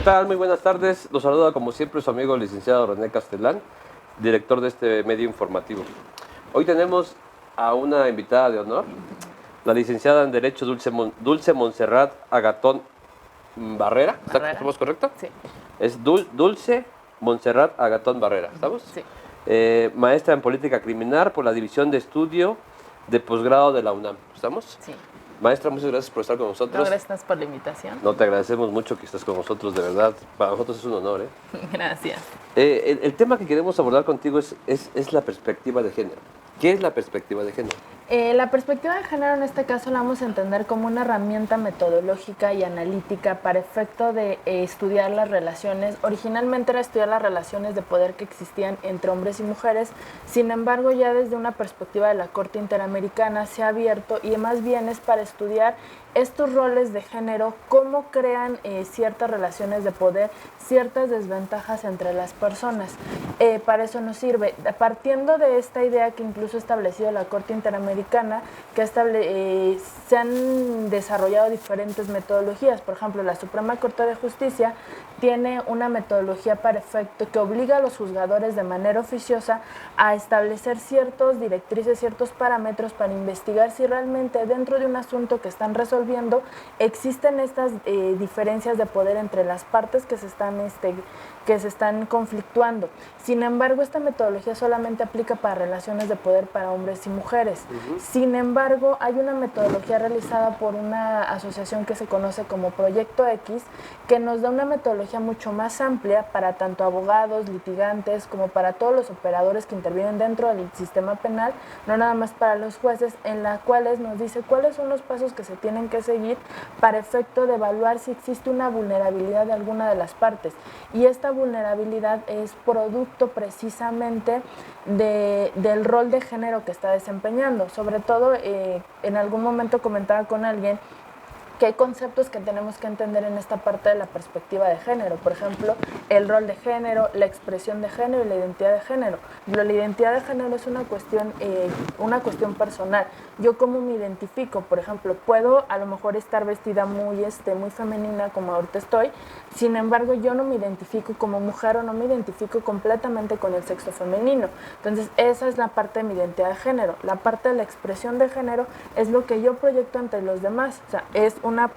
tal? Muy buenas tardes. Los saluda como siempre su amigo el licenciado René Castellán, director de este medio informativo. Hoy tenemos a una invitada de honor, la licenciada en Derecho Dulce Montserrat Agatón Barrera. ¿Estamos correcto? Sí. Es Dulce Montserrat Agatón Barrera. ¿Estamos? Sí. Maestra en Política Criminal por la División de Estudio de Posgrado de la UNAM. ¿Estamos? Sí. Maestra, muchas gracias por estar con nosotros. No, gracias por la invitación. No, te agradecemos mucho que estés con nosotros, de verdad. Para nosotros es un honor, ¿eh? Gracias. El tema que queremos abordar contigo es la perspectiva de género. ¿Qué es la perspectiva de género? La perspectiva de género en este caso la vamos a entender como una herramienta metodológica y analítica para efecto de estudiar las relaciones. Originalmente era estudiar las relaciones de poder que existían entre hombres y mujeres, sin embargo ya desde una perspectiva de la Corte Interamericana se ha abierto y más bien es para estudiar estos roles de género, cómo crean ciertas relaciones de poder, ciertas desventajas entre las personas. Para eso nos sirve, partiendo de esta idea que incluso ha establecido la Corte Interamericana, que se han desarrollado diferentes metodologías. Por ejemplo, la Suprema Corte de Justicia tiene una metodología para efecto que obliga a los juzgadores de manera oficiosa a establecer ciertas directrices, ciertos parámetros para investigar si realmente dentro de un asunto que están resolviendo existen estas diferencias de poder entre las partes que se están conflictuando. Sin embargo, esta metodología solamente aplica para relaciones de poder para hombres y mujeres. Sin embargo, hay una metodología realizada por una asociación que se conoce como Proyecto X, que nos da una metodología mucho más amplia para tanto abogados, litigantes, como para todos los operadores que intervienen dentro del sistema penal, no nada más para los jueces, en la cual nos dice cuáles son los pasos que se tienen que seguir para efecto de evaluar si existe una vulnerabilidad de alguna de las partes. Y esta vulnerabilidad es producto precisamente del rol de género que está desempeñando. Sobre todo, en algún momento comentaba con alguien que hay conceptos que tenemos que entender en esta parte de la perspectiva de género. Por ejemplo, el rol de género, la expresión de género y la identidad de género. La identidad de género es una cuestión personal. Yo cómo me identifico, por ejemplo, puedo a lo mejor estar vestida muy femenina como ahorita estoy, sin embargo yo no me identifico como mujer o no me identifico completamente con el sexo femenino. Entonces esa es la parte de mi identidad de género. La parte de la expresión de género es lo que yo proyecto ante los demás. O sea, es una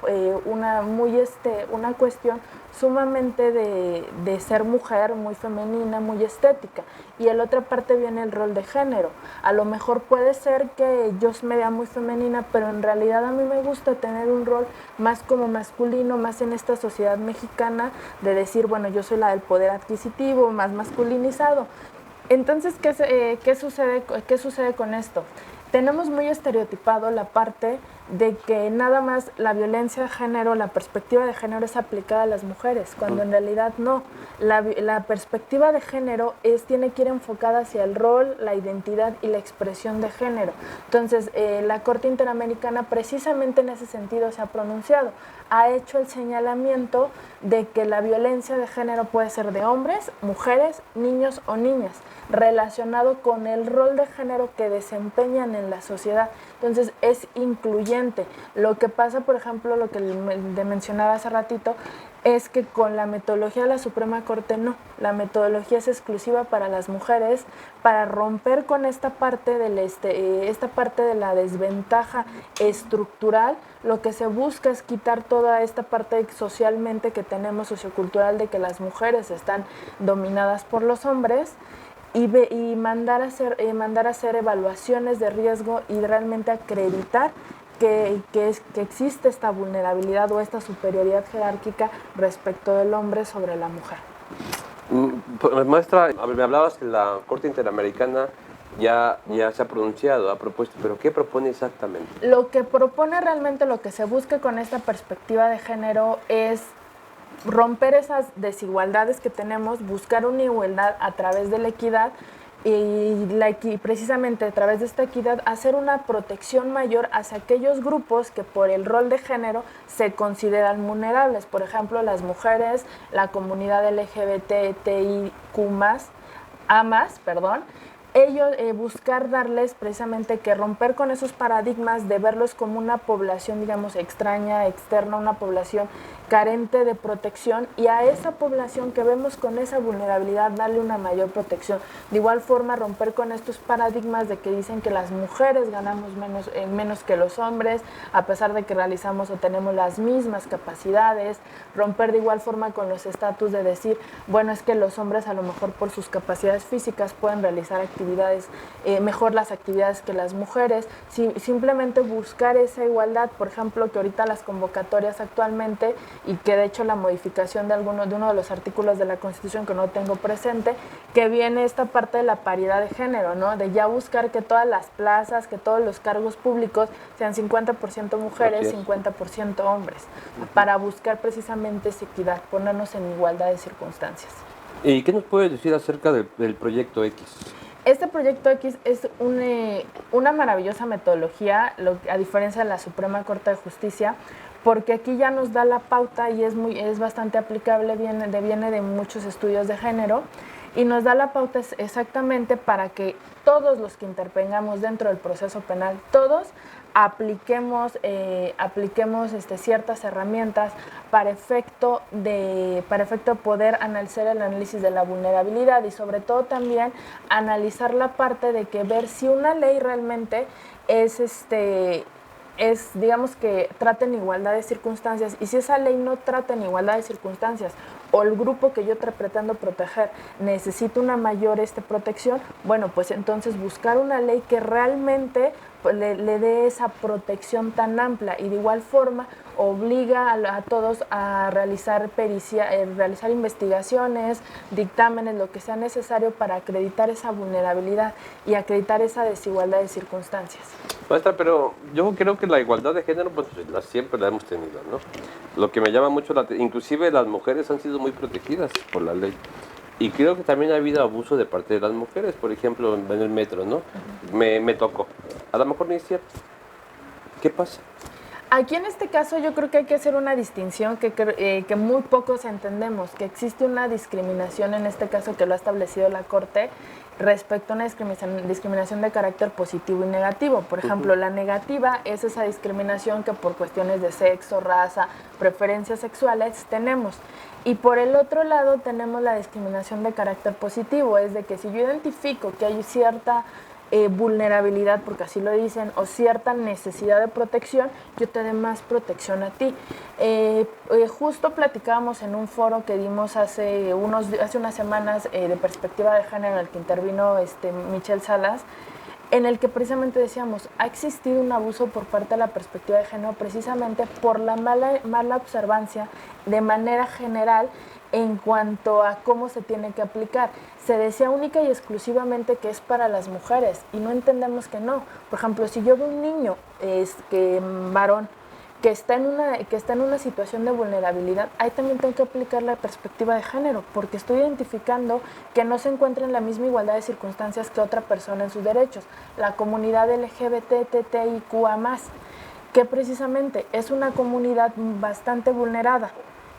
cuestión sumamente de ser mujer, muy femenina, muy estética. Y en la otra parte viene el rol de género. A lo mejor puede ser que yo me vea muy femenina, pero en realidad a mí me gusta tener un rol más como masculino, más en esta sociedad mexicana, de decir, bueno, yo soy la del poder adquisitivo, más masculinizado. Entonces, ¿qué sucede con esto? Tenemos muy estereotipado la parte de que nada más la violencia de género, la perspectiva de género es aplicada a las mujeres, cuando en realidad no. La perspectiva de género tiene que ir enfocada hacia el rol, la identidad y la expresión de género. Entonces, la Corte Interamericana precisamente en ese sentido se ha pronunciado. Ha hecho el señalamiento de que la violencia de género puede ser de hombres, mujeres, niños o niñas, relacionado con el rol de género que desempeñan en la sociedad. Entonces es incluyente. Lo que pasa, por ejemplo, lo que mencionaba hace ratito, es que con la metodología de la Suprema Corte no. La metodología es exclusiva para las mujeres, para romper con esta parte de la desventaja estructural. Lo que se busca es quitar toda esta parte socialmente que tenemos, sociocultural, de que las mujeres están dominadas por los hombres, y mandar a hacer evaluaciones de riesgo y realmente acreditar que existe esta vulnerabilidad o esta superioridad jerárquica respecto del hombre sobre la mujer. Maestra, me hablabas que la Corte Interamericana ya se ha pronunciado, ha propuesto, pero ¿qué propone exactamente? Lo que propone realmente, lo que se busca con esta perspectiva de género es romper esas desigualdades que tenemos, buscar una igualdad a través de la equidad y precisamente a través de esta equidad hacer una protección mayor hacia aquellos grupos que por el rol de género se consideran vulnerables. Por ejemplo, las mujeres, la comunidad LGBTIQ+, ellos buscar darles precisamente que romper con esos paradigmas de verlos como una población, digamos, extraña, externa, una población carente de protección, y a esa población que vemos con esa vulnerabilidad darle una mayor protección. De igual forma, romper con estos paradigmas de que dicen que las mujeres ganamos menos que los hombres, a pesar de que realizamos o tenemos las mismas capacidades. Romper de igual forma con los estatus de decir, bueno, es que los hombres a lo mejor por sus capacidades físicas pueden realizar actividades, mejor las actividades que las mujeres. Simplemente buscar esa igualdad, por ejemplo, que ahorita las convocatorias actualmente, y que de hecho la modificación de uno de los artículos de la Constitución que no tengo presente, que viene esta parte de la paridad de género, ¿no? De ya buscar que todas las plazas, que todos los cargos públicos sean 50% mujeres, 50% hombres, para buscar precisamente esa equidad, ponernos en igualdad de circunstancias. ¿Y qué nos puedes decir acerca del proyecto X? Este proyecto X es una maravillosa metodología, a diferencia de la Suprema Corte de Justicia, porque aquí ya nos da la pauta y es bastante aplicable, viene de muchos estudios de género, y nos da la pauta exactamente para que todos los que intervengamos dentro del proceso penal, todos apliquemos ciertas herramientas para efecto de poder analizar el análisis de la vulnerabilidad, y sobre todo también analizar la parte de que ver si una ley realmente digamos que trata en igualdad de circunstancias, y si esa ley no trata en igualdad de circunstancias, o el grupo que yo pretendo proteger necesita una mayor protección, bueno, pues entonces buscar una ley que realmente le dé esa protección tan amplia, y de igual forma obliga a todos a realizar realizar investigaciones, dictámenes, lo que sea necesario para acreditar esa vulnerabilidad y acreditar esa desigualdad de circunstancias. Maestra, pero yo creo que la igualdad de género pues siempre la hemos tenido, ¿no? Lo que me llama mucho inclusive las mujeres han sido muy protegidas por la ley. Y creo que también ha habido abuso de parte de las mujeres, por ejemplo, en el metro, ¿no? Me tocó. A lo mejor ni es cierto. ¿Qué pasa? Aquí en este caso yo creo que hay que hacer una distinción que muy pocos entendemos, que existe una discriminación, en este caso que lo ha establecido la Corte, respecto a una discriminación de carácter positivo y negativo. Por ejemplo, la negativa es esa discriminación que por cuestiones de sexo, raza, preferencias sexuales tenemos. Y por el otro lado tenemos la discriminación de carácter positivo, es de que si yo identifico que hay cierta vulnerabilidad, porque así lo dicen, o cierta necesidad de protección, yo te dé más protección a ti. Justo platicábamos en un foro que dimos hace unas semanas de perspectiva de género, en el que intervino Michelle Salas, en el que precisamente decíamos, ha existido un abuso por parte de la perspectiva de género precisamente por la mala observancia de manera general en cuanto a cómo se tiene que aplicar. Se decía única y exclusivamente que es para las mujeres, y no entendemos que no. Por ejemplo, si yo veo un niño varón que está en una situación de vulnerabilidad, ahí también tengo que aplicar la perspectiva de género, porque estoy identificando que no se encuentra en la misma igualdad de circunstancias que otra persona en sus derechos. La comunidad LGBTTIQA+, que precisamente es una comunidad bastante vulnerada,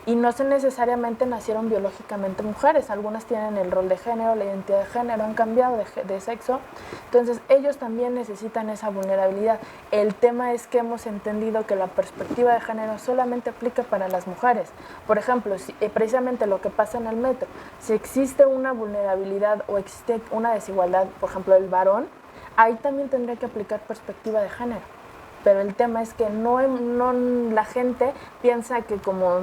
y no necesariamente nacieron biológicamente mujeres, algunas tienen el rol de género, la identidad de género, han cambiado de sexo, entonces ellos también necesitan esa vulnerabilidad. El tema es que hemos entendido que la perspectiva de género solamente aplica para las mujeres. Por ejemplo, precisamente lo que pasa en el metro, si existe una vulnerabilidad o existe una desigualdad, por ejemplo, el varón, ahí también tendría que aplicar perspectiva de género. Pero el tema es que la gente piensa que como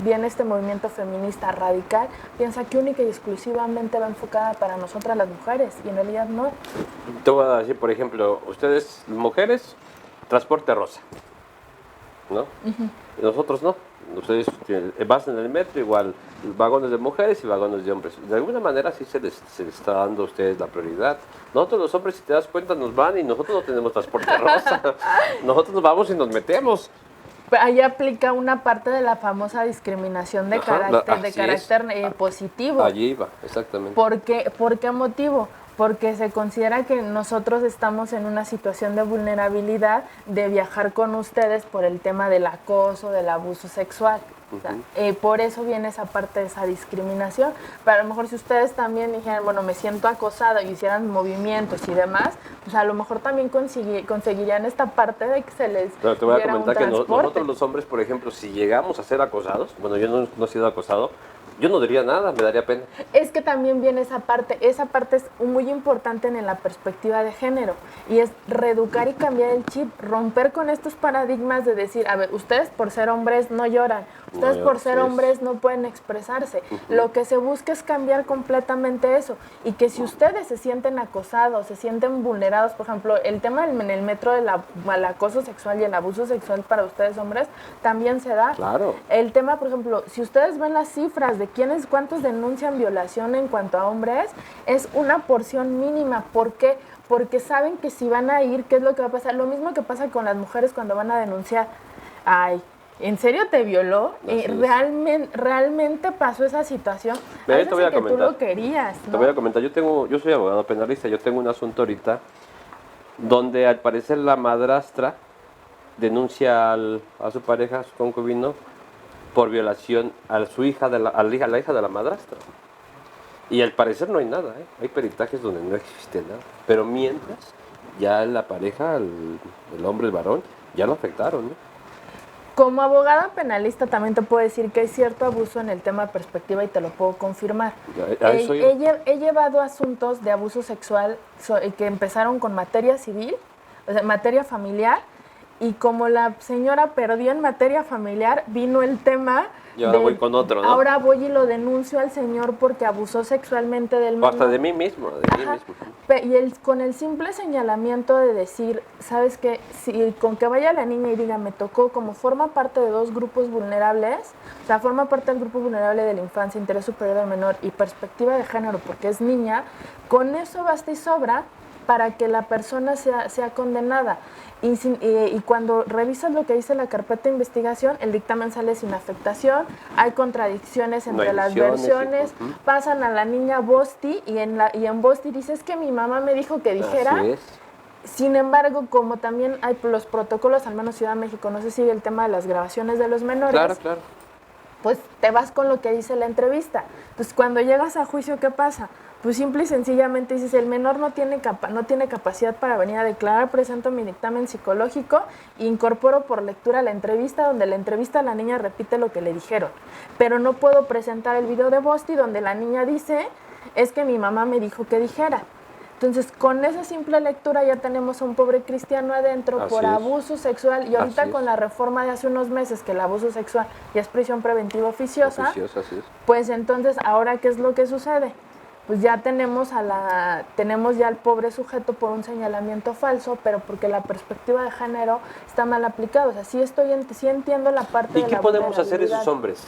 viene este movimiento feminista radical, piensa que única y exclusivamente va enfocada para nosotras las mujeres, y en realidad no. Te voy a decir, por ejemplo, ustedes, mujeres, transporte rosa, ¿no? Y nosotros no. Ustedes vas en el metro, igual, vagones de mujeres y vagones de hombres. De alguna manera sí se les está dando a ustedes la prioridad. Nosotros los hombres, si te das cuenta, nos van y nosotros no tenemos transporte rosa. Nosotros nos vamos y nos metemos. Ahí aplica una parte de la famosa discriminación de carácter positivo. Allí iba, exactamente. ¿Por qué motivo? porque se considera que nosotros estamos en una situación de vulnerabilidad de viajar con ustedes por el tema del acoso, del abuso sexual. O sea, por eso viene esa parte de esa discriminación. Pero a lo mejor si ustedes también dijeran, bueno, me siento acosado y hicieran movimientos y demás, pues a lo mejor también conseguirían esta parte de que se les Pero te voy a diera un comentar que transporte. nosotros los hombres, por ejemplo, si llegamos a ser acosados, bueno, yo no he sido acosado, yo no diría nada, me daría pena. Es que también viene esa parte es muy importante en la perspectiva de género y es reeducar y cambiar el chip, romper con estos paradigmas de decir, a ver, ustedes por ser hombres no lloran, ustedes por ser hombres no pueden expresarse. Lo que se busca es cambiar completamente eso y que si ustedes se sienten acosados, se sienten vulnerados, por ejemplo, el tema en el metro del acoso sexual y el abuso sexual para ustedes hombres también se da. Claro. El tema, por ejemplo, si ustedes ven las cifras de cuántos denuncian violación en cuanto a hombres, es una porción mínima. ¿Por qué? Porque saben que si van a ir, ¿qué es lo que va a pasar? Lo mismo que pasa con las mujeres cuando van a denunciar. Ay, ¿en serio te violó? ¿Realmente pasó esa situación? Mira, yo te voy a que comentar. tú lo querías, ¿no? Te voy a comentar, yo soy abogado penalista, yo tengo un asunto ahorita donde al parecer la madrastra denuncia a su pareja, a su concubino, por violación a su hija, a la hija de la madrastra. Y al parecer no hay nada, ¿eh? Hay peritajes donde no existe nada. Pero mientras, ya la pareja, el hombre, el varón, ya lo afectaron, ¿no? Como abogada penalista también te puedo decir que hay cierto abuso en el tema perspectiva y te lo puedo confirmar. He llevado asuntos de abuso sexual que empezaron con materia civil, o sea, materia familiar, y como la señora perdió en materia familiar, vino el tema y ahora voy con otro, ¿no? Ahora voy y lo denuncio al señor porque abusó sexualmente del menor. Hasta de mí mismo, mí mismo. Y con el simple señalamiento de decir, ¿sabes qué? Si con que vaya la niña y diga, me tocó, como forma parte de dos grupos vulnerables, o sea, forma parte del grupo vulnerable de la infancia, interés superior del menor y perspectiva de género porque es niña, con eso basta y sobra para que la persona sea condenada. Y cuando revisas lo que dice la carpeta de investigación, el dictamen sale sin afectación, hay contradicciones entre las versiones, pasan a la niña Bosti y en Bosti dices que mi mamá me dijo que dijera. Así es. Sin embargo, como también hay los protocolos, al menos Ciudad de México, no se sigue el tema de las grabaciones de los menores. Claro, claro. Pues te vas con lo que dice la entrevista. Entonces, cuando llegas a juicio, ¿qué pasa? Pues simple y sencillamente dices, el menor no tiene capacidad para venir a declarar, presento mi dictamen psicológico e incorporo por lectura la entrevista, donde la entrevista la niña repite lo que le dijeron. Pero no puedo presentar el video de Bosti donde la niña dice, es que mi mamá me dijo que dijera. Entonces, con esa simple lectura ya tenemos a un pobre cristiano adentro por abuso sexual y ahorita con la reforma de hace unos meses que el abuso sexual ya es prisión preventiva oficiosa, pues entonces, ¿ahora qué es lo que sucede? Pues ya tenemos ya al pobre sujeto por un señalamiento falso, pero porque la perspectiva de género está mal aplicada. O sea, sí entiendo la parte de la vulnerabilidad. ¿Y qué podemos hacer esos hombres?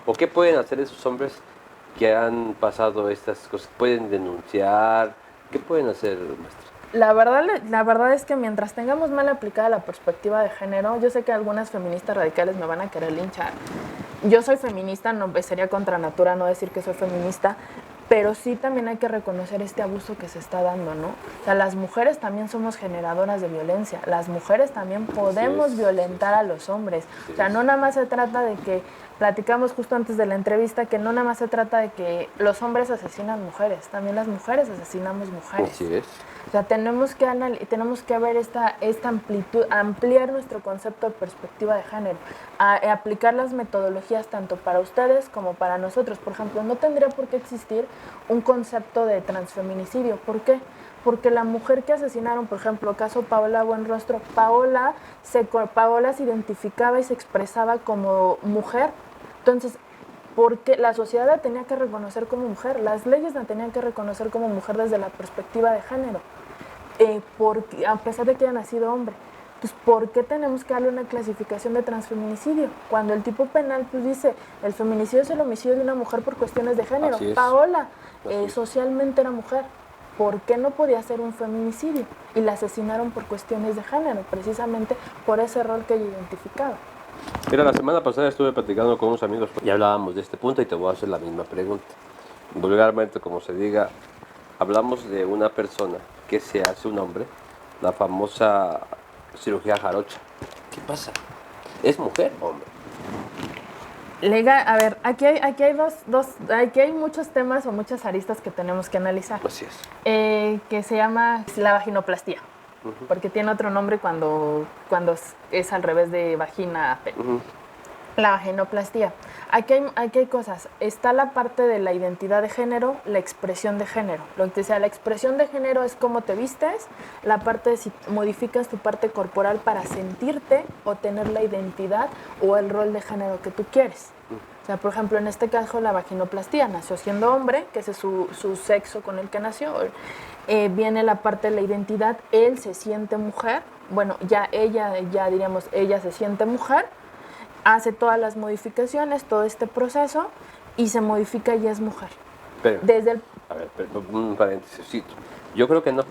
¿O qué pueden hacer esos hombres que han pasado estas cosas? ¿Pueden denunciar? ¿Qué pueden hacer, maestra? La verdad es que mientras tengamos mal aplicada la perspectiva de género, yo sé que algunas feministas radicales me van a querer linchar. Yo soy feminista, no sería contra natura no decir que soy feminista, pero sí también hay que reconocer este abuso que se está dando, ¿no? O sea, las mujeres también somos generadoras de violencia, las mujeres también podemos violentar a los hombres. O sea, no nada más se trata de que, platicamos justo antes de la entrevista, que no nada más se trata de que los hombres asesinan mujeres, también las mujeres asesinamos mujeres. Así es. O sea, tenemos que ver esta amplitud, ampliar nuestro concepto de perspectiva de género, aplicar las metodologías tanto para ustedes como para nosotros. Por ejemplo, no tendría por qué existir un concepto de transfeminicidio. ¿Por qué? Porque la mujer que asesinaron, por ejemplo, caso Paola Buenrostro, Paola se identificaba y se expresaba como mujer. Entonces, porque la sociedad la tenía que reconocer como mujer, las leyes la tenían que reconocer como mujer desde la perspectiva de género, porque, a pesar de que haya nacido hombre. Entonces, ¿por qué tenemos que darle una clasificación de transfeminicidio? Cuando el tipo penal pues dice, el feminicidio es el homicidio de una mujer por cuestiones de género. Paola socialmente era mujer. ¿Por qué no podía ser un feminicidio? Y la asesinaron por cuestiones de género, precisamente por ese rol que ella identificaba. Mira, la semana pasada estuve platicando con unos amigos y hablábamos de este punto y te voy a hacer la misma pregunta. Vulgarmente, como se diga, hablamos de una persona que se hace un hombre, la famosa cirugía jarocha. ¿Qué pasa? ¿Es mujer o hombre? A ver, aquí hay muchos temas o muchas aristas que tenemos que analizar. Así es. Que se llama la vaginoplastía, porque tiene otro nombre cuando es al revés de vagina a pene. La vaginoplastía. Aquí hay cosas. Está la parte de la identidad de género, la expresión de género. Lo que te decía, la expresión de género es cómo te vistes, la parte de si modificas tu parte corporal para sentirte o tener la identidad o el rol de género que tú quieres. O sea, por ejemplo, en este caso la vaginoplastía nació siendo hombre, que ese es su sexo con el que nació. Viene la parte de la identidad, él se siente mujer. Bueno, ya diríamos, ella se siente mujer, hace todas las modificaciones, todo este proceso, y se modifica y es mujer. Pero, a ver, un paréntesis. Yo creo que no,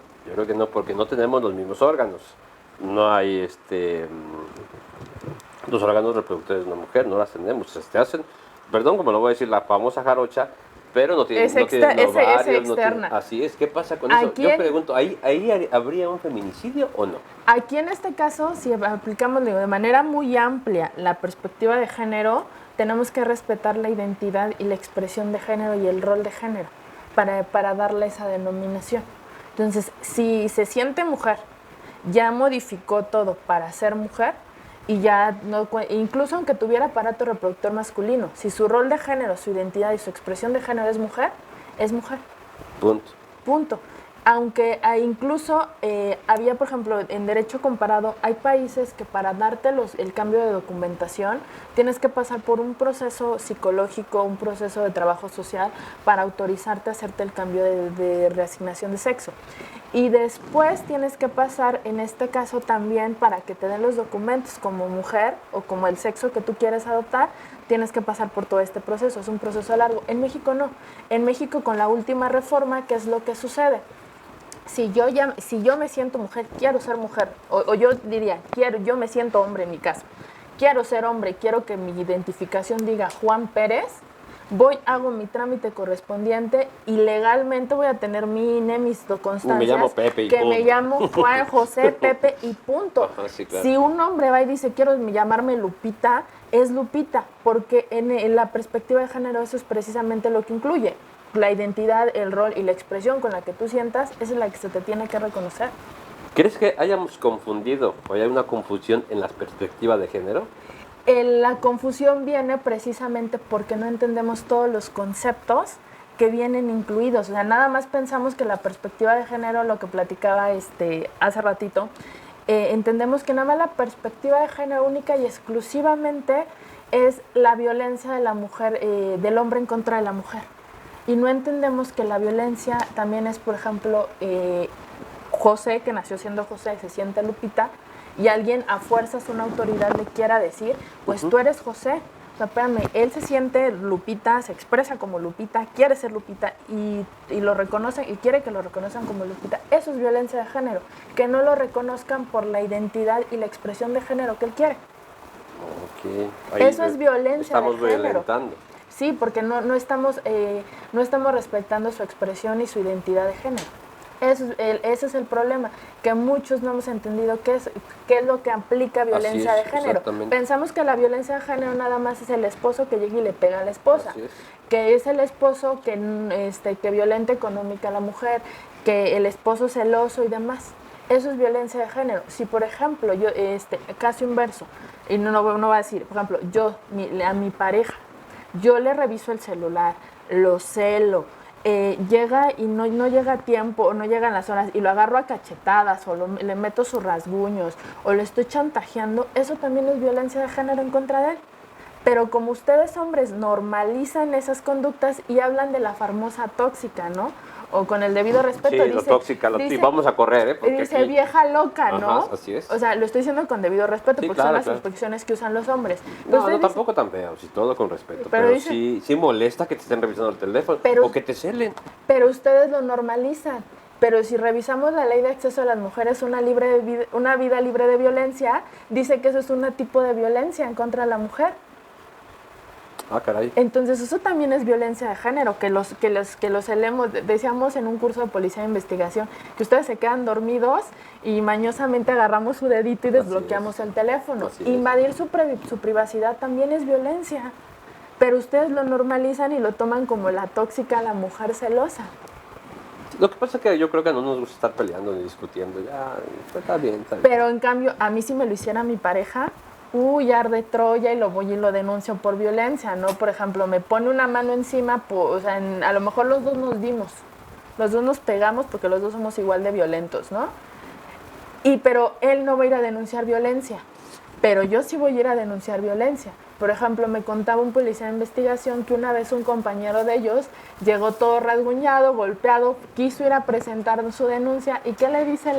porque no tenemos los mismos órganos. No hay los órganos reproductores de una mujer, no las tenemos. Se hacen, perdón, como lo voy a decir, la famosa jarocha, pero no tiene ovarios, externa. Así es, ¿qué pasa con eso? Yo pregunto, ¿ahí habría un feminicidio o no? Aquí en este caso, si aplicamos de manera muy amplia la perspectiva de género, tenemos que respetar la identidad y la expresión de género y el rol de género para darle esa denominación. Entonces, si se siente mujer, ya modificó todo para ser mujer, y ya no, incluso aunque tuviera aparato reproductor masculino, si su rol de género, su identidad y su expresión de género es mujer, es mujer. Punto. Aunque incluso había, por ejemplo, en derecho comparado, hay países que para darte el cambio de documentación tienes que pasar por un proceso psicológico, un proceso de trabajo social para autorizarte a hacerte el cambio de reasignación de sexo. Y después tienes que pasar, en este caso también, para que te den los documentos como mujer o como el sexo que tú quieres adoptar, tienes que pasar por todo este proceso. Es un proceso largo. En México no. En México, con la última reforma, ¿qué es lo que sucede? Si yo me siento mujer, quiero ser mujer, o yo diría, yo me siento hombre en mi caso, quiero ser hombre, quiero que mi identificación diga Juan Pérez, hago mi trámite correspondiente y legalmente voy a tener mi INE, mis constancias, me llamo Pepe y que punto. Me llamo Juan José Pepe y punto. Ajá, sí, claro. Si un hombre va y dice quiero llamarme Lupita, es Lupita, porque en la perspectiva de género eso es precisamente lo que incluye. La identidad, el rol y la expresión con la que tú sientas, esa es la que se te tiene que reconocer. ¿Crees que hayamos confundido o hay una confusión en la perspectiva de género? La confusión viene precisamente porque no entendemos todos los conceptos que vienen incluidos. O sea, nada más pensamos que la perspectiva de género, lo que platicaba hace ratito, entendemos que nada más la perspectiva de género única y exclusivamente es la violencia de la mujer, del hombre en contra de la mujer. Y no entendemos que la violencia también es, por ejemplo, José, que nació siendo José y se siente Lupita, y alguien a fuerzas, una autoridad le quiera decir, pues tú eres José. O sea, espérame, él se siente Lupita, se expresa como Lupita, quiere ser Lupita y lo reconocen y quiere que lo reconozcan como Lupita. Eso es violencia de género, que no lo reconozcan por la identidad y la expresión de género que él quiere. Okay. Eso es violencia de género. Estamos violentando. Sí, porque no estamos respetando su expresión y su identidad de género. Ese es el problema, que muchos no hemos entendido qué es lo que aplica violencia de género. Pensamos que la violencia de género nada más es el esposo que llega y le pega a la esposa, que es el esposo que violenta económica a la mujer, que el esposo celoso y demás. Eso es violencia de género. Si, por ejemplo, yo, caso inverso, y no va a decir, por ejemplo, a mi pareja, yo le reviso el celular, lo celo, llega y no llega a tiempo o no llegan las horas y lo agarro a cachetadas o le meto sus rasguños o le estoy chantajeando, eso también es violencia de género en contra de él. Pero como ustedes hombres normalizan esas conductas y hablan de la famosa tóxica, ¿no? O con el debido respeto. Sí, dice, tóxica, vamos a correr, porque dice aquí... vieja loca, ¿no? Ajá, así es. O sea, lo estoy diciendo con debido respeto, sí, porque son las expresiones que usan los hombres. No, tampoco tan feo, sí, todo con respeto. Pero dice, sí molesta que te estén revisando el teléfono o que te celen. Pero ustedes lo normalizan. Pero si revisamos la ley de acceso a las mujeres, una vida libre de violencia, dice que eso es un tipo de violencia en contra de la mujer. Ah, caray. Entonces eso también es violencia de género, que los decíamos en un curso de policía de investigación, que ustedes se quedan dormidos y mañosamente agarramos su dedito y desbloqueamos el teléfono. Invadir su privacidad también es violencia, pero ustedes lo normalizan y lo toman como la tóxica, la mujer celosa. Lo que pasa es que yo creo que no nos gusta estar peleando ni discutiendo, ya, pues, está bien. Pero en cambio, a mí si me lo hiciera mi pareja, arde Troya y lo voy y lo denuncio por violencia, ¿no? Por ejemplo, me pone una mano encima, o sea, a lo mejor los dos nos dimos, los dos nos pegamos porque los dos somos igual de violentos, ¿no? Pero él no va a ir a denunciar violencia, pero yo sí voy a ir a denunciar violencia. Por ejemplo, me contaba un policía de investigación que una vez un compañero de ellos llegó todo rasguñado, golpeado, quiso ir a presentar su denuncia y ¿qué le dice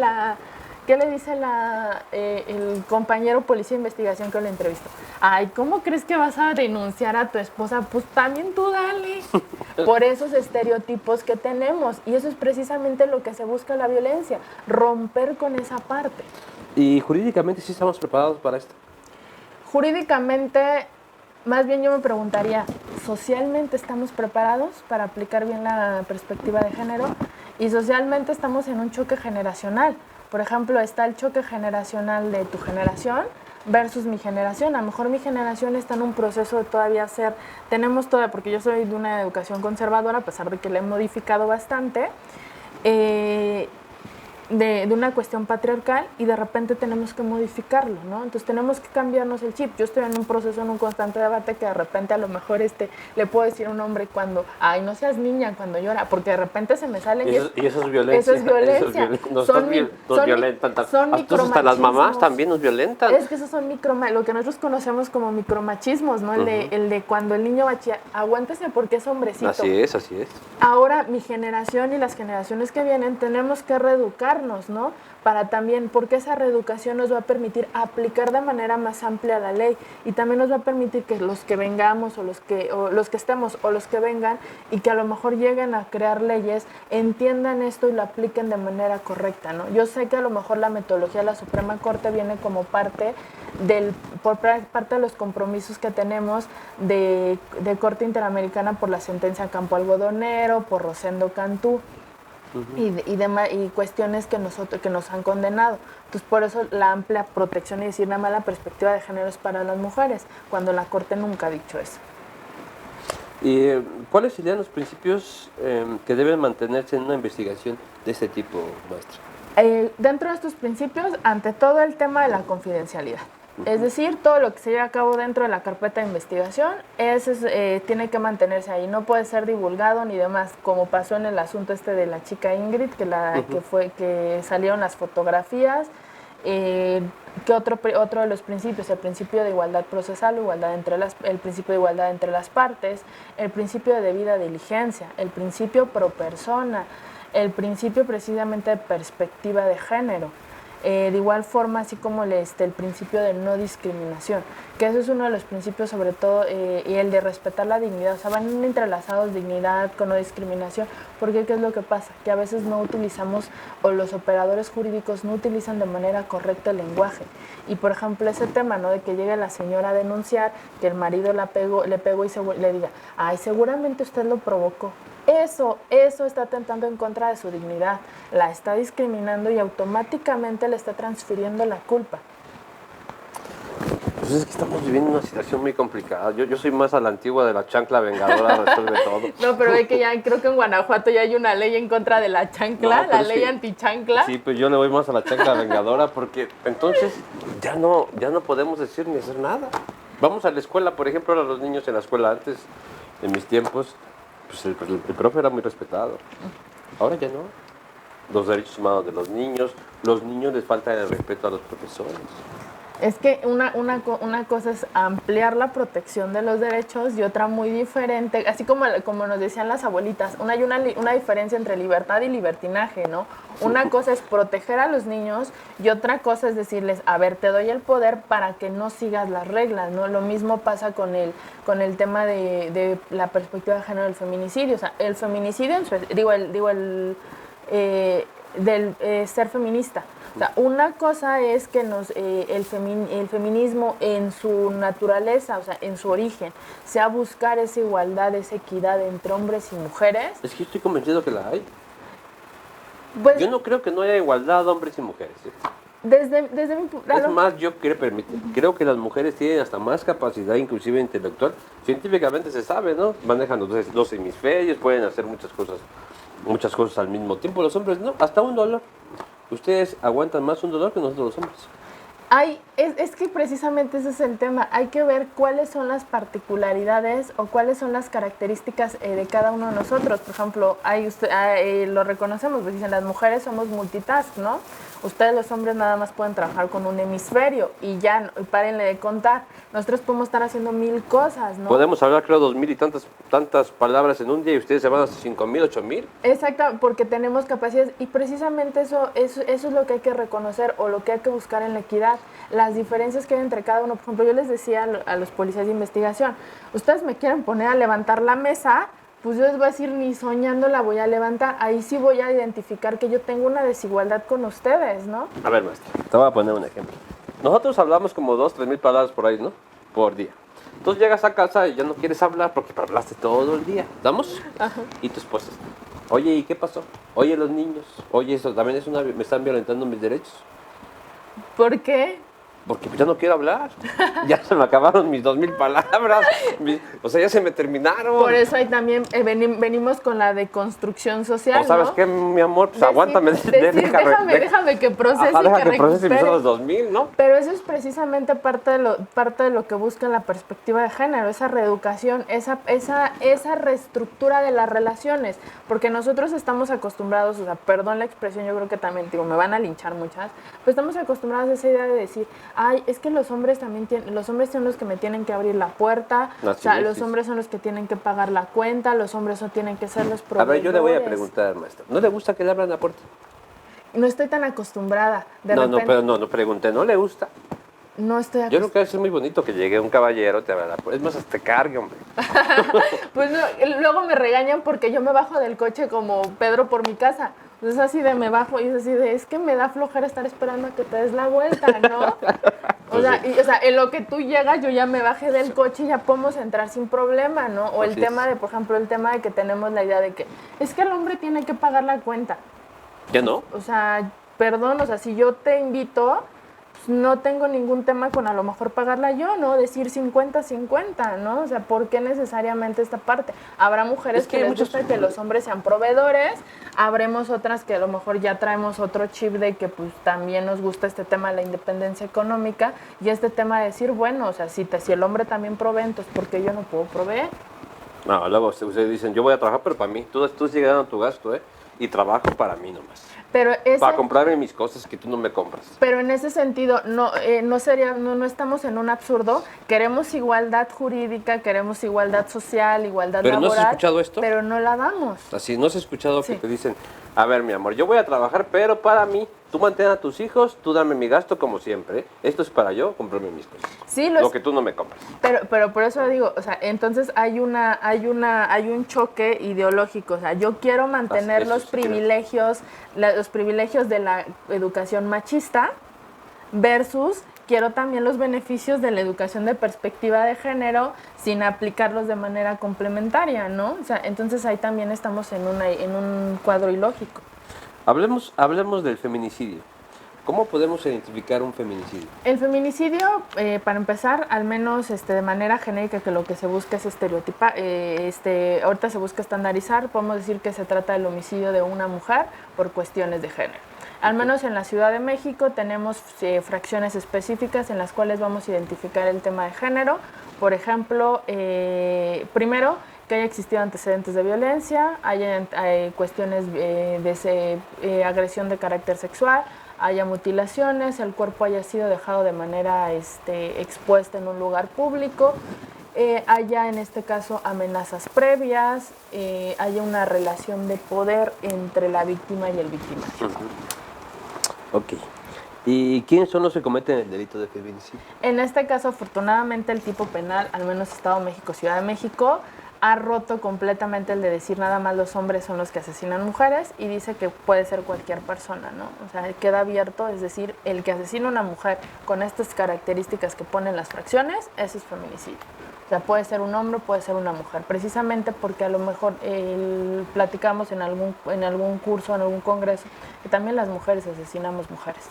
el compañero policía de investigación que lo entrevistó? Ay, ¿cómo crees que vas a denunciar a tu esposa? Pues también tú dale. Por esos estereotipos que tenemos. Y eso es precisamente lo que se busca en la violencia, romper con esa parte. ¿Y jurídicamente sí estamos preparados para esto? Jurídicamente, más bien yo me preguntaría, ¿socialmente estamos preparados para aplicar bien la perspectiva de género? Y socialmente estamos en un choque generacional. Por ejemplo, está el choque generacional de tu generación versus mi generación. A lo mejor mi generación está en un proceso de todavía porque yo soy de una educación conservadora, a pesar de que la he modificado bastante, de una cuestión patriarcal y de repente tenemos que modificarlo, ¿no? Entonces tenemos que cambiarnos el chip. Yo estoy en un proceso, en un constante debate que de repente a lo mejor le puedo decir a un hombre cuando, ay, no seas niña cuando llora, porque de repente se me salen y eso es violencia. Eso es violencia. Nos violentan. Entonces hasta las mamás también nos violentan. Es que esos son lo que nosotros conocemos como micromachismos, ¿no? El de cuando el niño va a chillar, aguántese porque es hombrecito. Así es. Ahora mi generación y las generaciones que vienen tenemos que reeducar, ¿no? Para también, porque esa reeducación nos va a permitir aplicar de manera más amplia la ley y también nos va a permitir que los que vengamos o los que estemos o los que vengan y que a lo mejor lleguen a crear leyes entiendan esto y lo apliquen de manera correcta, ¿no? Yo sé que a lo mejor la metodología de la Suprema Corte viene como parte de los compromisos que tenemos de Corte Interamericana por la sentencia Campo Algodonero, por Rosendo Cantú. Y cuestiones que nos han condenado. Entonces, por eso la amplia protección y decir nada más la perspectiva de género es para las mujeres, cuando la Corte nunca ha dicho eso. ¿Y cuáles serían los principios que deben mantenerse en una investigación de este tipo, maestra? Dentro de estos principios, ante todo el tema de la confidencialidad. Es decir, todo lo que se lleva a cabo dentro de la carpeta de investigación tiene que mantenerse ahí, no puede ser divulgado ni demás, como pasó en el asunto de la chica Ingrid, que salieron las fotografías, que otro de los principios, el principio de igualdad procesal, el principio de igualdad entre las partes, el principio de debida diligencia, el principio pro persona, el principio precisamente de perspectiva de género. De igual forma, así como el principio de no discriminación, que eso es uno de los principios sobre todo, y el de respetar la dignidad, o sea, van entrelazados dignidad con no discriminación, porque ¿qué es lo que pasa? Que a veces no utilizamos, o los operadores jurídicos no utilizan de manera correcta el lenguaje, y por ejemplo ese tema, ¿no? De que llegue la señora a denunciar que el marido le pegó y le diga, ay, seguramente usted lo provocó. Eso está atentando en contra de su dignidad, la está discriminando y automáticamente le está transfiriendo la culpa. Pues es que estamos viviendo una situación muy complicada. Yo soy más a la antigua de la chancla vengadora, resuelve todo. No, pero ve que ya creo que en Guanajuato ya hay una ley en contra de la chancla, la ley antichancla. Sí, pues yo le voy más a la chancla vengadora porque entonces ya no podemos decir ni hacer nada. Vamos a la escuela, por ejemplo, ahora los niños en la escuela antes, en mis tiempos, pues el profe era muy respetado. Ahora ya no. Los derechos humanos de los niños les falta el respeto a los profesores. Es que una cosa es ampliar la protección de los derechos y otra muy diferente, así como nos decían las abuelitas, hay una diferencia entre libertad y libertinaje, ¿no? Una cosa es proteger a los niños y otra cosa es decirles, a ver, te doy el poder para que no sigas las reglas, ¿no? Lo mismo pasa con el tema de la perspectiva de género del feminicidio, o sea, el feminicidio, del ser feminista. O sea, una cosa es que el feminismo en su naturaleza, o sea, en su origen, sea buscar esa igualdad, esa equidad entre hombres y mujeres. Es que estoy convencido que la hay. Pues, Yo no creo que no haya igualdad de hombres y mujeres. desde mi Es más, yo creo que las mujeres tienen hasta más capacidad, inclusive intelectual. Científicamente se sabe, ¿no? Manejan los hemisferios, pueden hacer muchas cosas al mismo tiempo. Los hombres no, hasta un dolor. Ustedes aguantan más un dolor que nosotros los hombres. Es que precisamente ese es el tema. Hay que ver cuáles son las particularidades o cuáles son las características de cada uno de nosotros. Por ejemplo, lo reconocemos, pues dicen las mujeres somos multitask, ¿no? Ustedes los hombres nada más pueden trabajar con un hemisferio y ya, y párenle de contar. Nosotros podemos estar haciendo 1000 cosas, ¿no? Podemos hablar, creo, 2000 y tantas palabras en un día y ustedes se van hasta 5000, 8000. Exacto, porque tenemos capacidades y precisamente eso es lo que hay que reconocer o lo que hay que buscar en la equidad, las diferencias que hay entre cada uno. Por ejemplo, yo les decía a los policías de investigación, ustedes me quieren poner a levantar la mesa, pues yo les voy a decir, ni soñando la voy a levantar, ahí sí voy a identificar que yo tengo una desigualdad con ustedes, ¿no? A ver, maestra, te voy a poner un ejemplo. Nosotros hablamos como 2,000-3,000 palabras por ahí, ¿no? Por día. Entonces llegas a casa y ya no quieres hablar porque hablaste todo el día. ¿Damos? Ajá. Y tu esposa, oye, ¿y qué pasó? Oye, los niños. Oye, eso también me están violentando mis derechos. ¿Por qué? Porque ya no quiero hablar. Ya se me acabaron mis 2000 palabras. O sea, ya se me terminaron. Por eso ahí también venimos con la deconstrucción social, ¿O sabes ¿no? qué, mi amor? Pues aguántame. Déjame que procese y deja que que procese mis recupere. otros 2000, ¿no? Pero eso es precisamente parte de lo que busca la perspectiva de género, esa reeducación, esa reestructura de las relaciones, porque nosotros estamos acostumbrados, o sea, perdón la expresión, yo creo que también, digo, me van a linchar muchas, pero estamos acostumbrados a esa idea de decir, ay, es que los hombres son los que me tienen que abrir la puerta, o sea, los hombres son los que tienen que pagar la cuenta, los hombres no tienen que ser los proveedores. A ver, yo le voy a preguntar, maestra, ¿no le gusta que le abran la puerta? No estoy tan acostumbrada. No pregunté, ¿no le gusta? No estoy Yo creo que es muy bonito que llegue un caballero, te abra la puerta. Es más, hasta te cargue, hombre. Pues no, luego me regañan porque yo me bajo del coche como Pedro por mi casa. Es así de me bajo y es así de, es que me da flojera estar esperando a que te des la vuelta, ¿no? O sea, en lo que tú llegas yo ya me bajé del coche y ya podemos entrar sin problema, ¿no? O el tema de, por ejemplo, el tema de que tenemos la idea de que es que el hombre tiene que pagar la cuenta. ¿Ya no? O sea, perdón, o sea, si yo te invito, pues no tengo ningún tema con a lo mejor pagarla yo, ¿no? Decir 50-50, ¿no? O sea, ¿por qué necesariamente esta parte? Habrá mujeres que les gusta que los hombres sean proveedores, habremos otras que a lo mejor ya traemos otro chip de que pues también nos gusta este tema de la independencia económica y este tema de decir, bueno, o sea, si el hombre también provee, entonces ¿por qué yo no puedo proveer? No, luego ustedes dicen, yo voy a trabajar, pero para mí. Tú sigues dando tu gasto, ¿eh? Y trabajo para mí nomás. Pero para comprarme mis cosas que tú no me compras. Pero en ese sentido, no estamos en un absurdo. Queremos igualdad jurídica, queremos igualdad social, igualdad laboral. ¿Pero no has escuchado esto? Pero no la damos. Así, ¿no has escuchado que te dicen, a ver, mi amor, yo voy a trabajar, pero para mí, tú mantén a tus hijos, tú dame mi gasto como siempre, ¿eh? Esto es para yo comprarme mis cosas. Sí, lo que tú no me compras. Pero por eso digo, o sea, entonces hay un choque ideológico. O sea, yo quiero mantener los privilegios de la educación machista versus quiero también los beneficios de la educación de perspectiva de género sin aplicarlos de manera complementaria, ¿no? O sea, entonces ahí también estamos en un cuadro ilógico. Hablemos del feminicidio. ¿Cómo podemos identificar un feminicidio? El feminicidio, para empezar, al menos de manera genérica, que lo que se busca es estereotipar, ahorita se busca estandarizar, podemos decir que se trata del homicidio de una mujer por cuestiones de género. Al menos en la Ciudad de México tenemos fracciones específicas en las cuales vamos a identificar el tema de género. Por ejemplo, primero, que haya existido antecedentes de violencia, haya cuestiones de agresión de carácter sexual, haya mutilaciones, el cuerpo haya sido dejado de manera expuesta en un lugar público, haya en este caso amenazas previas, haya una relación de poder entre la víctima y el victimario. Ok. ¿Y quiénes son los que cometen el delito de feminicidio? En este caso, afortunadamente, el tipo penal, al menos Estado de México, Ciudad de México, ha roto completamente el de decir nada más los hombres son los que asesinan mujeres y dice que puede ser cualquier persona, ¿no? O sea, queda abierto, es decir, el que asesina a una mujer con estas características que ponen las fracciones, ese es feminicidio. O sea, puede ser un hombre, puede ser una mujer, precisamente porque a lo mejor platicamos en algún curso, en algún congreso, que también las mujeres asesinamos mujeres.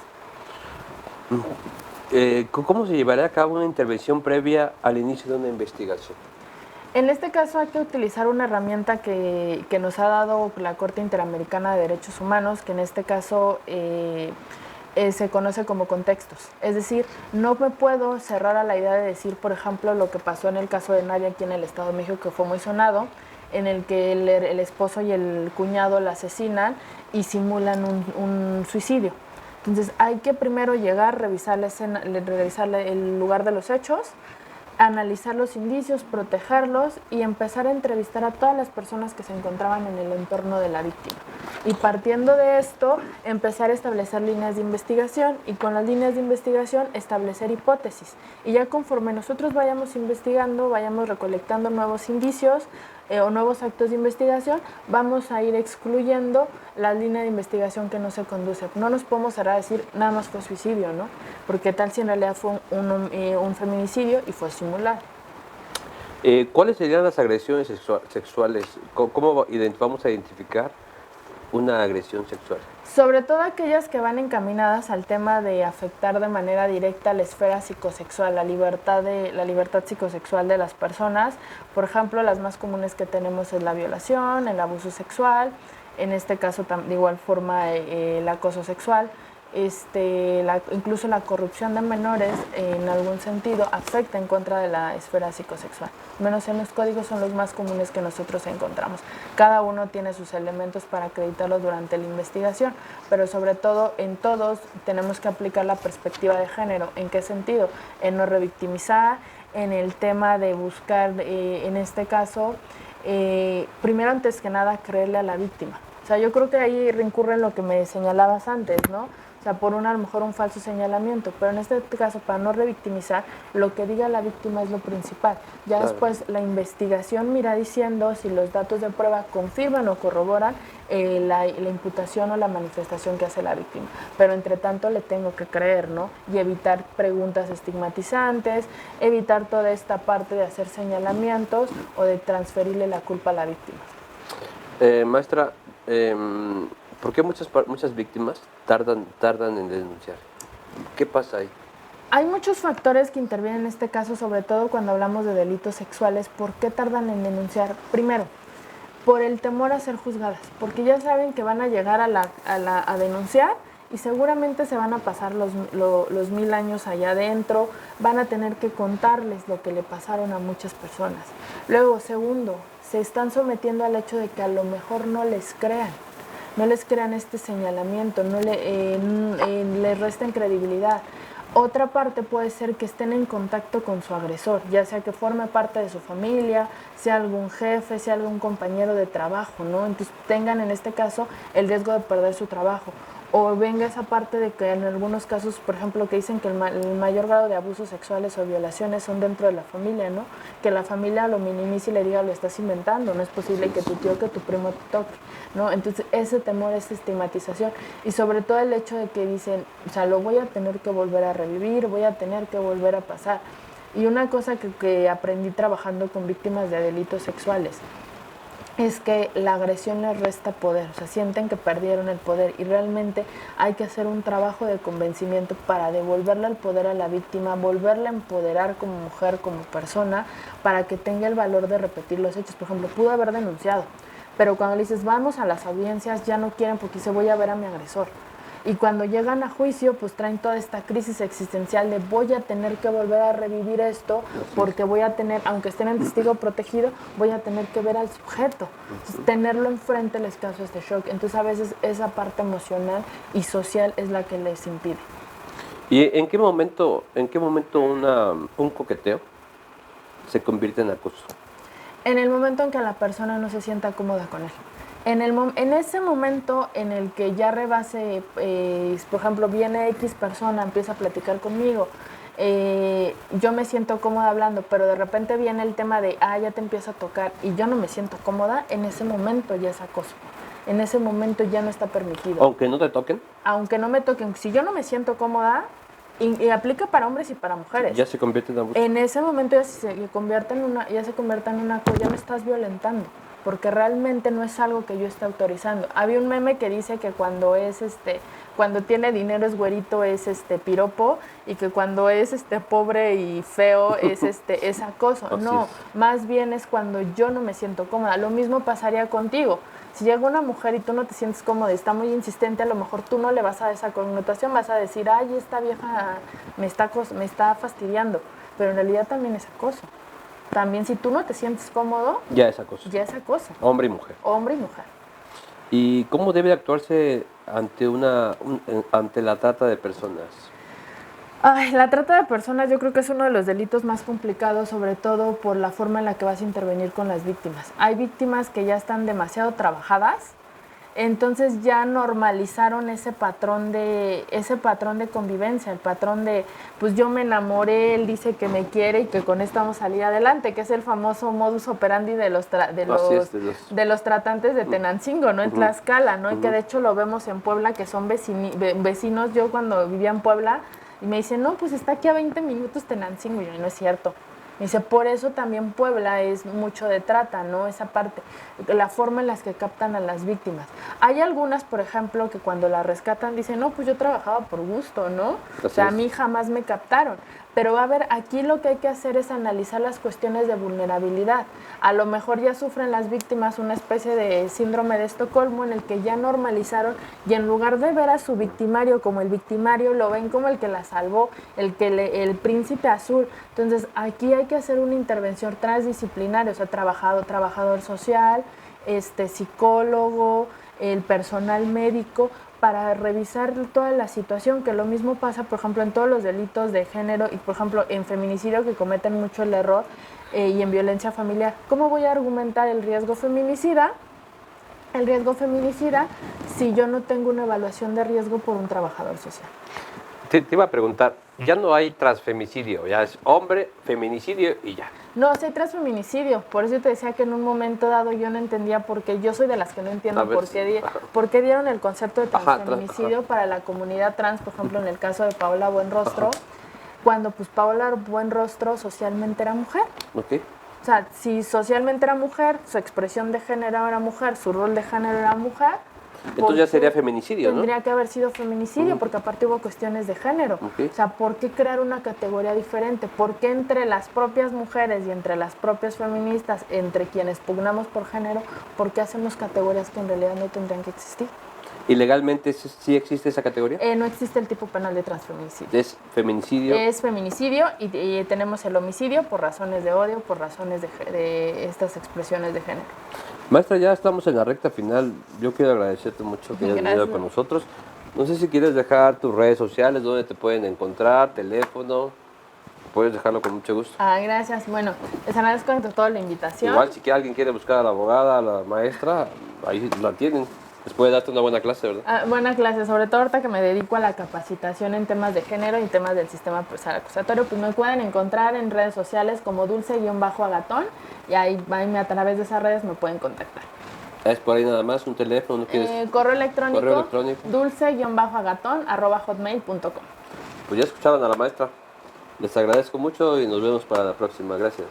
¿Cómo se llevará a cabo una intervención previa al inicio de una investigación? En este caso hay que utilizar una herramienta que nos ha dado la Corte Interamericana de Derechos Humanos, que en este caso se conoce como contextos. Es decir, no me puedo cerrar a la idea de decir, por ejemplo, lo que pasó en el caso de Nadia aquí en el Estado de México, que fue muy sonado, en el que el esposo y el cuñado la asesinan y simulan un suicidio. Entonces hay que primero llegar, revisar la escena, revisar el lugar de los hechos, analizar los indicios, protegerlos y empezar a entrevistar a todas las personas que se encontraban en el entorno de la víctima. Y partiendo de esto, empezar a establecer líneas de investigación y con las líneas de investigación establecer hipótesis. Y ya conforme nosotros vayamos investigando, vayamos recolectando nuevos indicios o nuevos actos de investigación, vamos a ir excluyendo la línea de investigación que no se conduce. No nos podemos cerrar a decir nada más fue suicidio, ¿no? Porque tal si en realidad fue un feminicidio y fue simulado. ¿Cuáles serían las agresiones sexuales? ¿Cómo vamos a identificar una agresión sexual? Sobre todo aquellas que van encaminadas al tema de afectar de manera directa la esfera psicosexual, la libertad psicosexual de las personas. Por ejemplo, las más comunes que tenemos es la violación, el abuso sexual, en este caso de igual forma el acoso sexual. Incluso la corrupción de menores en algún sentido afecta en contra de la esfera psicosexual. Menos en los códigos son los más comunes que nosotros encontramos. Cada uno tiene sus elementos para acreditarlos durante la investigación, pero sobre todo en todos tenemos que aplicar la perspectiva de género. ¿En qué sentido? En no revictimizar, en el tema de buscar, en este caso, primero antes que nada creerle a la víctima. O sea, yo creo que ahí recurre en lo que me señalabas antes, ¿no? O sea, por a lo mejor un falso señalamiento, pero en este caso, para no revictimizar, lo que diga la víctima es lo principal. Ya claro. Después la investigación mira diciendo si los datos de prueba confirman o corroboran la imputación o la manifestación que hace la víctima. Pero entre tanto le tengo que creer, ¿no? Y evitar preguntas estigmatizantes, evitar toda esta parte de hacer señalamientos o de transferirle la culpa a la víctima. Maestra, ¿por qué muchas víctimas tardan en denunciar? ¿Qué pasa ahí? Hay muchos factores que intervienen en este caso, sobre todo cuando hablamos de delitos sexuales. ¿Por qué tardan en denunciar? Primero, por el temor a ser juzgadas, porque ya saben que van a llegar a denunciar y seguramente se van a pasar los 1000 años allá adentro, van a tener que contarles lo que le pasaron a muchas personas. Luego, segundo, se están sometiendo al hecho de que a lo mejor no les crean este señalamiento, no les resten credibilidad. Otra parte puede ser que estén en contacto con su agresor, ya sea que forme parte de su familia, sea algún jefe, sea algún compañero de trabajo, ¿no? Entonces tengan en este caso el riesgo de perder su trabajo. O venga esa parte de que en algunos casos, por ejemplo, que dicen que el mayor grado de abusos sexuales o violaciones son dentro de la familia, ¿no? Que la familia lo minimice y le diga, lo estás inventando, no es posible que tu tío, que tu primo te toque, ¿no? Entonces ese temor, esa estigmatización y sobre todo el hecho de que dicen, o sea, lo voy a tener que volver a revivir, voy a tener que volver a pasar. Y una cosa que aprendí trabajando con víctimas de delitos sexuales es que la agresión les resta poder, o sea, sienten que perdieron el poder y realmente hay que hacer un trabajo de convencimiento para devolverle el poder a la víctima, volverla a empoderar como mujer, como persona, para que tenga el valor de repetir los hechos. Por ejemplo, pudo haber denunciado, pero cuando le dices vamos a las audiencias ya no quieren porque dice voy a ver a mi agresor. Y cuando llegan a juicio, pues traen toda esta crisis existencial de voy a tener que volver a revivir esto porque voy a tener, aunque estén en testigo protegido, voy a tener que ver al sujeto. Entonces, tenerlo enfrente les causa este shock. Entonces, a veces esa parte emocional y social es la que les impide. ¿Y en qué momento un coqueteo se convierte en acoso? En el momento en que la persona no se sienta cómoda con él. En ese momento en el que ya rebase, por ejemplo, viene X persona, empieza a platicar conmigo, yo me siento cómoda hablando, pero de repente viene el tema de, ya te empieza a tocar y yo no me siento cómoda, en ese momento ya es acoso. En ese momento ya no está permitido. Aunque no te toquen. Aunque no me toquen. Si yo no me siento cómoda, y aplica para hombres y para mujeres. Ya se convierte en abuso. En ese momento ya se convierte en una, ya me estás violentando, porque realmente no es algo que yo esté autorizando. Había un meme que dice que cuando tiene dinero es güerito, es piropo, y que cuando es pobre y feo es acoso. No, más bien es cuando yo no me siento cómoda. Lo mismo pasaría contigo. Si llega una mujer y tú no te sientes cómoda y está muy insistente, a lo mejor tú no le vas a dar esa connotación, vas a decir, ay, esta vieja me está fastidiando, pero en realidad también es acoso. También si tú no te sientes cómodo, ya es acoso. Ya es acoso. Hombre y mujer. Hombre y mujer. ¿Y cómo debe actuarse ante la trata de personas? La trata de personas yo creo que es uno de los delitos más complicados, sobre todo por la forma en la que vas a intervenir con las víctimas. Hay víctimas que ya están demasiado trabajadas, entonces ya normalizaron ese patrón de convivencia, el patrón de, pues yo me enamoré, él dice que me quiere y que con esto vamos a salir adelante, que es el famoso modus operandi de los tratantes de Tenancingo, ¿no? En Tlaxcala, ¿no? Y que de hecho lo vemos en Puebla, que son vecinos. Yo cuando vivía en Puebla, y me dicen, no, pues está aquí a 20 minutos Tenancingo. Y yo, no es cierto. Me dice, por eso también Puebla es mucho de trata, ¿no? Esa parte, la forma en la que captan a las víctimas. Hay algunas, por ejemplo, que cuando la rescatan dicen, no, pues yo trabajaba por gusto, ¿no? O sea, a mí jamás me captaron. Pero a ver, aquí lo que hay que hacer es analizar las cuestiones de vulnerabilidad. A lo mejor ya sufren las víctimas una especie de síndrome de Estocolmo en el que ya normalizaron y en lugar de ver a su victimario como el victimario, lo ven como el que la salvó, el príncipe azul. Entonces, aquí hay que hacer una intervención transdisciplinaria, o sea, trabajador social, psicólogo, el personal médico, para revisar toda la situación, que lo mismo pasa, por ejemplo, en todos los delitos de género y, por ejemplo, en feminicidio, que cometen mucho el error, y en violencia familiar. ¿Cómo voy a argumentar el riesgo feminicida si yo no tengo una evaluación de riesgo por un trabajador social? Te iba a preguntar, ya no hay transfemicidio, ya es hombre, feminicidio y ya. No, sí hay transfeminicidio, por eso te decía que en un momento dado yo no entendía por qué, yo soy de las que no entiendo por qué dieron el concepto de transfeminicidio para la comunidad trans, por ejemplo, en el caso de Paola Buenrostro, cuando pues Paola Buenrostro socialmente era mujer. Okay. O sea, si socialmente era mujer, su expresión de género era mujer, su rol de género era mujer, entonces ya sería feminicidio, ¿no? Tendría que haber sido feminicidio, porque aparte hubo cuestiones de género. O sea, ¿por qué crear una categoría diferente? ¿Por qué entre las propias mujeres y entre las propias feministas, entre quienes pugnamos por género, por qué hacemos categorías que en realidad no tendrían que existir? ¿Y legalmente sí existe esa categoría? No existe el tipo penal de transfeminicidio. ¿Es feminicidio? Es feminicidio y tenemos el homicidio por razones de odio, por razones de estas expresiones de género. Maestra, ya estamos en la recta final. Yo quiero agradecerte mucho que hayas venido con nosotros. No sé si quieres dejar tus redes sociales, dónde te pueden encontrar, teléfono. Puedes dejarlo con mucho gusto. Gracias. Bueno, les agradezco ante todo la invitación. Igual, si alguien quiere buscar a la abogada, a la maestra, ahí la tienen. Les puede darte una buena clase, ¿verdad? Buena clase, sobre todo ahorita que me dedico a la capacitación en temas de género y temas del sistema procesal acusatorio, pues me pueden encontrar en redes sociales como Dulce-Agatón y ahí a través de esas redes me pueden contactar. ¿Es por ahí nada más? ¿Un teléfono? ¿No quieres? Correo electrónico. Dulce-agatón@hotmail.com. Pues ya escucharon a la maestra. Les agradezco mucho y nos vemos para la próxima. Gracias.